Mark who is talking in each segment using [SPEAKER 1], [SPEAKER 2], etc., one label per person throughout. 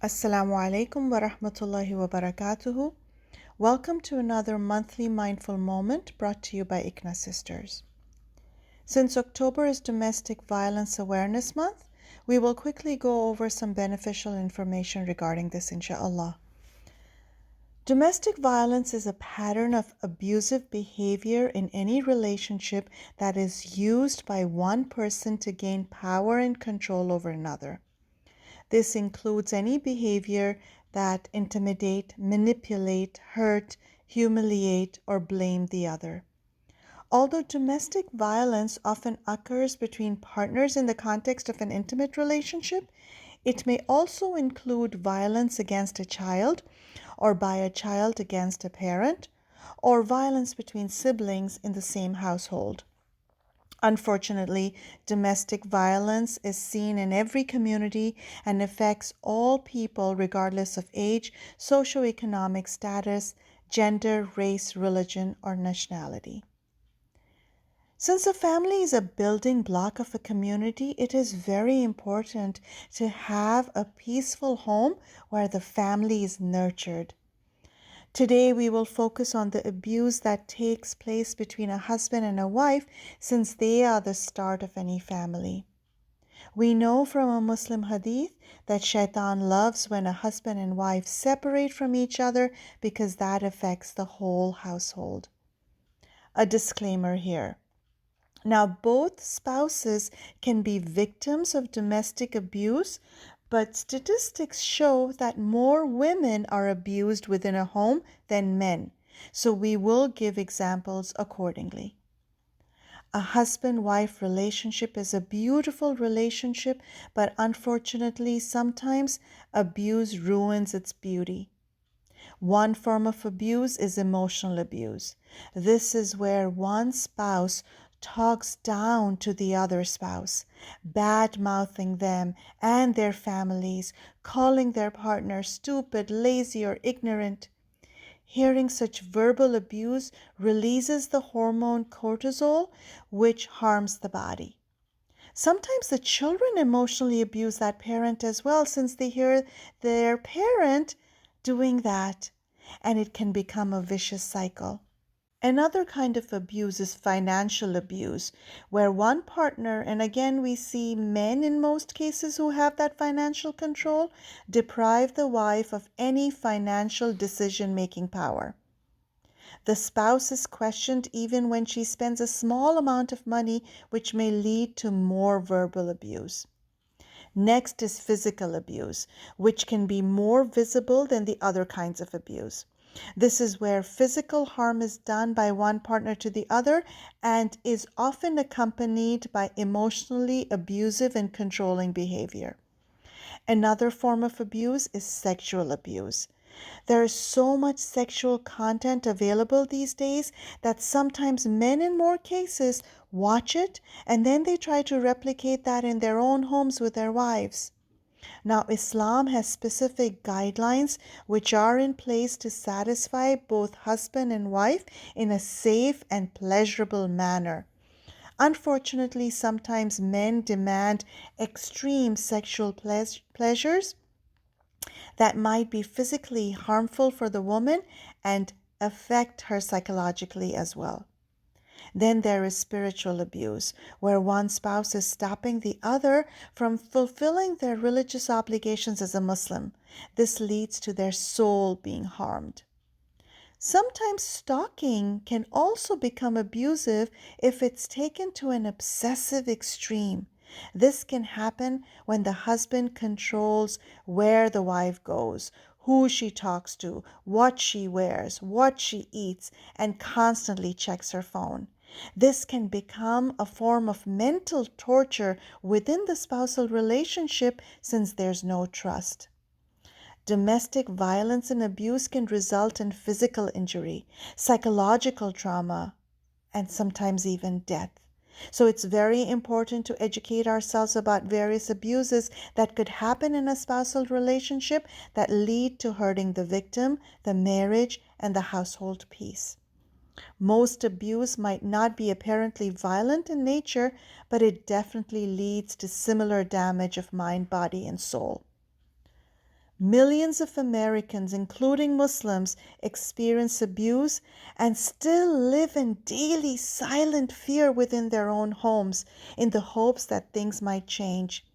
[SPEAKER 1] Assalamu alaikum wa rahmatullahi wa barakatuhu. Welcome to another monthly mindful moment brought to you by ICNA Sisters. Since October is Domestic Violence Awareness Month, we will quickly go over some beneficial information regarding this, inshallah. Domestic violence is a pattern of abusive behavior in any relationship that is used by one person to gain power and control over another. This includes any behavior that intimidate, manipulate, hurt, humiliate, or blame the other. Although domestic violence often occurs between partners in the context of an intimate relationship, it may also include violence against a child or by a child against a parent, or violence between siblings in the same household. Unfortunately, domestic violence is seen in every community and affects all people regardless of age, socioeconomic status, gender, race, religion, or nationality. Since a family is a building block of a community, it is very important to have a peaceful home where the family is nurtured. Today, we will focus on the abuse that takes place between a husband and a wife, since they are the start of any family. We know from a Muslim hadith that shaitan loves when a husband and wife separate from each other because that affects the whole household. A disclaimer here. Now, both spouses can be victims of domestic abuse, but statistics show that more women are abused within a home than men, so we will give examples accordingly. A husband-wife relationship is a beautiful relationship, but unfortunately, sometimes abuse ruins its beauty. One form of abuse is emotional abuse. This is where one spouse talks down to the other spouse, bad-mouthing them and their families, calling their partner stupid, lazy, or ignorant. Hearing such verbal abuse releases the hormone cortisol, which harms the body. Sometimes the children emotionally abuse that parent as well, since they hear their parent doing that, and it can become a vicious cycle. Another kind of abuse is financial abuse, where one partner, and again we see men in most cases who have that financial control, deprive the wife of any financial decision-making power. The spouse is questioned even when she spends a small amount of money, which may lead to more verbal abuse. Next is physical abuse, which can be more visible than the other kinds of abuse. This is where physical harm is done by one partner to the other and is often accompanied by emotionally abusive and controlling behavior. Another form of abuse is sexual abuse. There is so much sexual content available these days that sometimes men, in more cases, watch it and then they try to replicate that in their own homes with their wives. Now, Islam has specific guidelines which are in place to satisfy both husband and wife in a safe and pleasurable manner. Unfortunately, sometimes men demand extreme sexual pleasures that might be physically harmful for the woman and affect her psychologically as well. Then there is spiritual abuse, where one spouse is stopping the other from fulfilling their religious obligations as a Muslim. This leads to their soul being harmed. Sometimes stalking can also become abusive if it's taken to an obsessive extreme. This can happen when the husband controls where the wife goes, who she talks to, what she wears, what she eats, and constantly checks her phone. This can become a form of mental torture within the spousal relationship since there's no trust. Domestic violence and abuse can result in physical injury, psychological trauma, and sometimes even death. So it's very important to educate ourselves about various abuses that could happen in a spousal relationship that lead to hurting the victim, the marriage, and the household peace. Most abuse might not be apparently violent in nature, but it definitely leads to similar damage of mind, body, and soul. Millions of Americans, including Muslims, experience abuse and still live in daily silent fear within their own homes in the hopes that things might change.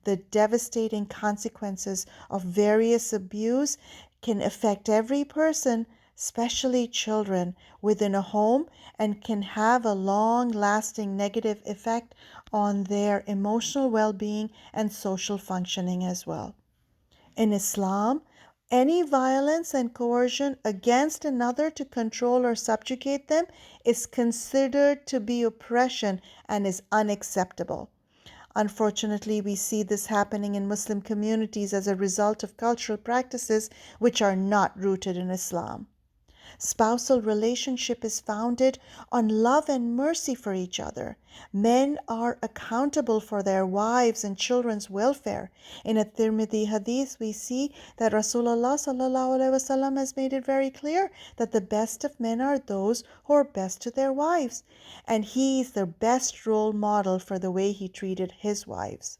[SPEAKER 1] The devastating consequences of various abuse can affect every person, especially children, within a home and can have a long lasting negative effect on their emotional well being and social functioning as well. In Islam, any violence and coercion against another to control or subjugate them is considered to be oppression and is unacceptable. Unfortunately, we see this happening in Muslim communities as a result of cultural practices which are not rooted in Islam. Spousal relationship is founded on love and mercy for each other. Men are accountable for their wives and children's welfare. In a Tirmidhi hadith, we see that Rasulullah sallallahu alaihi wasallam has made it very clear that the best of men are those who are best to their wives, and he is the best role model for the way he treated his wives.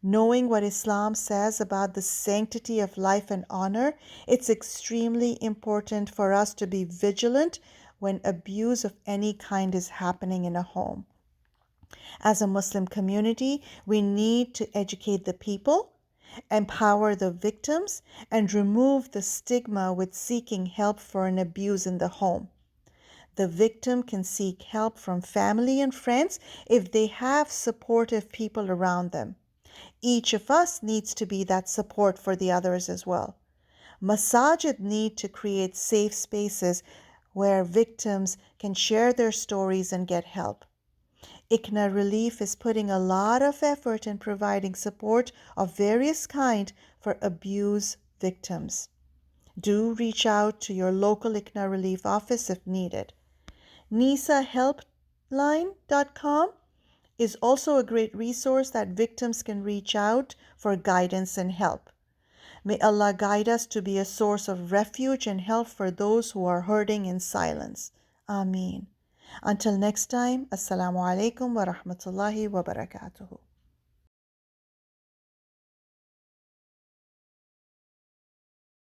[SPEAKER 1] Knowing what Islam says about the sanctity of life and honor, it's extremely important for us to be vigilant when abuse of any kind is happening in a home. As a Muslim community, we need to educate the people, empower the victims, and remove the stigma with seeking help for an abuse in the home. The victim can seek help from family and friends if they have supportive people around them. Each of us needs to be that support for the others as well. Masajid need to create safe spaces where victims can share their stories and get help. ICNA Relief is putting a lot of effort in providing support of various kind for abuse victims. Do reach out to your local ICNA Relief office if needed. NISAHelpline.com is also a great resource that victims can reach out for guidance and help. May Allah guide us to be a source of refuge and help for those who are hurting in silence. Ameen. Until next time, Assalamu alaikum wa rahmatullahi wa barakatuhu.